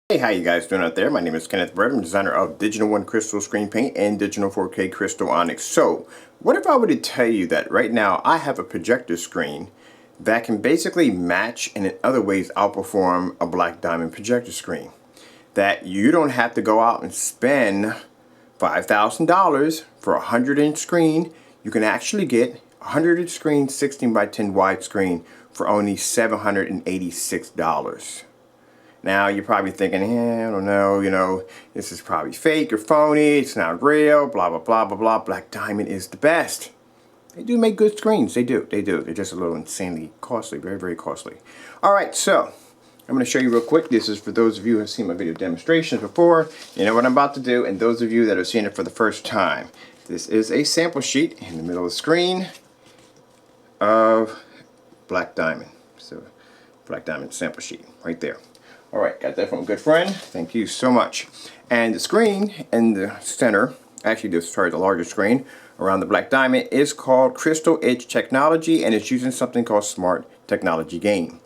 Hey, how you guys doing out there? My name is Kenneth Brett. I'm designer of Digital 1 Crystal Screen Paint and Digital 4K Crystal Onyx. So, what if I were to tell you that right now I have a projector screen that can basically match and in other ways outperform a black diamond projector screen? That you don't have to go out and spend $5,000 for a 100-inch screen. You can actually get a 100-inch screen, 16 by 10 widescreen for only $786. Now, you're probably thinking, I don't know, this is probably fake or phony, it's not real, blah, blah, blah, blah, blah. Black Diamond is the best. They do make good screens. They do. They're just a little insanely costly, very, very costly. All right, so I'm going to show you real quick. This is for those of you who have seen my video demonstrations before. You know what I'm about to do, and those of you that are seeing it for the first time. This is a sample sheet in the middle of the screen of Black Diamond. So, Black Diamond sample sheet right there. Alright, got that from a good friend. Thank you so much. And the screen in the center, actually the larger screen around the Black Diamond is called Crystal Edge Technology, and it's using something called Smart Technology Gain.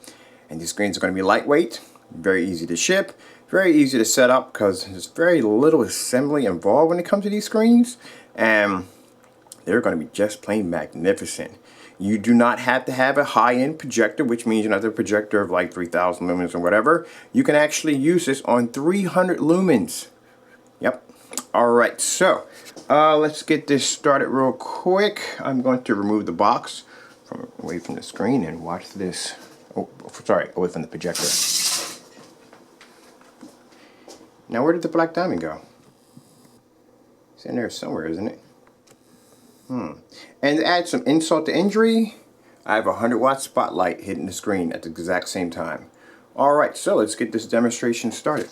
And these screens are going to be lightweight, very easy to ship, very easy to set up because there's very little assembly involved when it comes to these screens. And they're going to be just plain magnificent. You do not have to have a high-end projector, which means you don't have a projector of like 3,000 lumens or whatever. You can actually use this on 300 lumens. Yep. Alright, so let's get this started real quick. I'm going to remove the box away from the screen and watch this. Oh, sorry, away from the projector. Now, where did the Black Diamond go? It's in there somewhere, isn't it? And to add some insult to injury, I have a 100-watt spotlight hitting the screen at the exact same time. Alright, so let's get this demonstration started.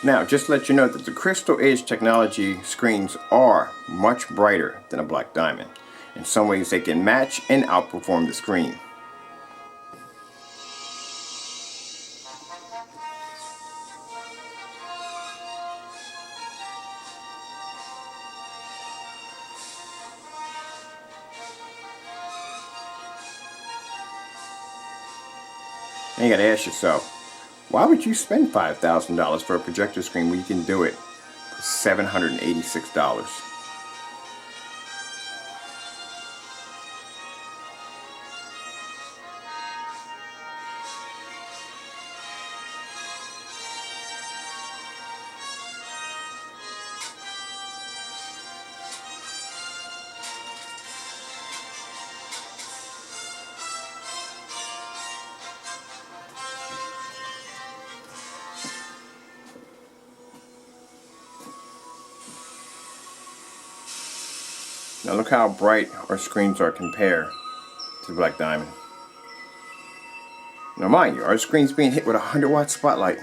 Now, just to let you know that the Crystal Edge Technology screens are much brighter than a Black Diamond. In some ways, they can match and outperform the screen. And you gotta ask yourself, why would you spend $5,000 for a projector screen when you can do it for $786? Now look how bright our screens are compared to the Black Diamond. Now mind you, our screen's being hit with a 100-watt spotlight.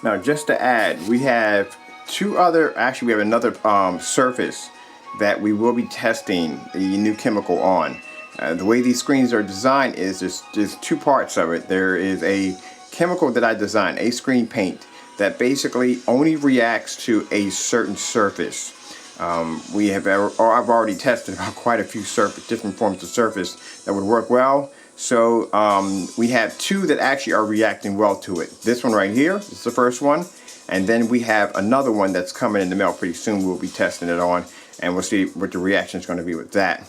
Now, just to add, we have we have another surface that we will be testing the new chemical on. The way these screens are designed is there's two parts of it. There is a chemical that I designed, a screen paint, that basically only reacts to a certain surface. I've already tested about quite a few different forms of surface that would work well. So we have two that actually are reacting well to it. This one right here is the first one, and then we have another one that's coming in the mail pretty soon. We'll be testing it on, and we'll see what the reaction is going to be with that.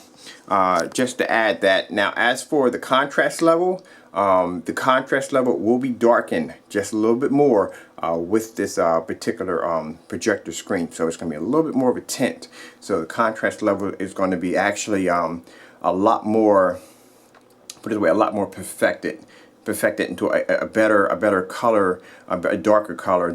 Just to add that, now as for the contrast level, The contrast level will be darkened just a little bit more with this particular projector screen. So it's going to be a little bit more of a tint. So the contrast level is going to be actually a lot more, put it away, a lot more perfected into a better color, a darker color,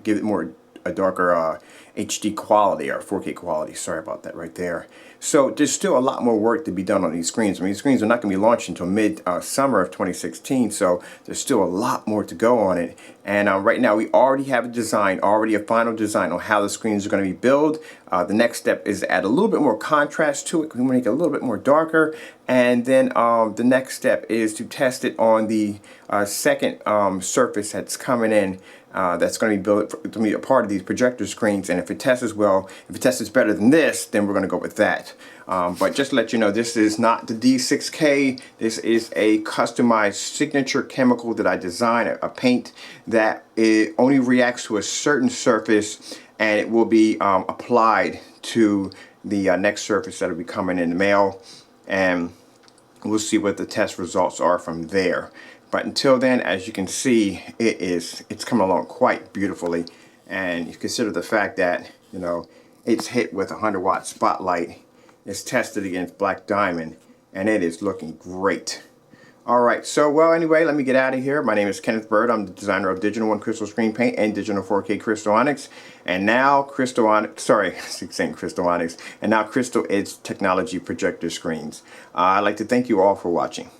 give it more a darker HD quality or 4K quality. Sorry about that right there. So there's still a lot more work to be done on these screens. I mean, these screens are not going to be launched until mid-summer of 2016, so there's still a lot more to go on it. And right now we already have a design, a final design on how the screens are going to be built. The next step is to add a little bit more contrast to it. We want to make it a little bit more darker. And then the next step is to test it on the second surface that's coming in. That's going to be built to be a part of these projector screens, and if it tests well, if it tests better than this, then we're going to go with that. But just to let you know, this is not the D6K. This is a customized signature chemical that I designed, a paint that it only reacts to a certain surface, and it will be applied to the next surface that will be coming in the mail, and we'll see what the test results are from there. But until then, as you can see, it's coming along quite beautifully. And you consider the fact that, you know, it's hit with a 100-watt spotlight. It's tested against black diamond, and it is looking great. All right, so well, anyway, let me get out of here. My name is Kenneth Bird. I'm the designer of Digital 1 Crystal Screen Paint and Digital 4K Crystal Onyx. And now Crystal Onyx, sorry, I keep saying Crystal Onyx. And now Crystal Edge Technology projector screens. I'd like to thank you all for watching.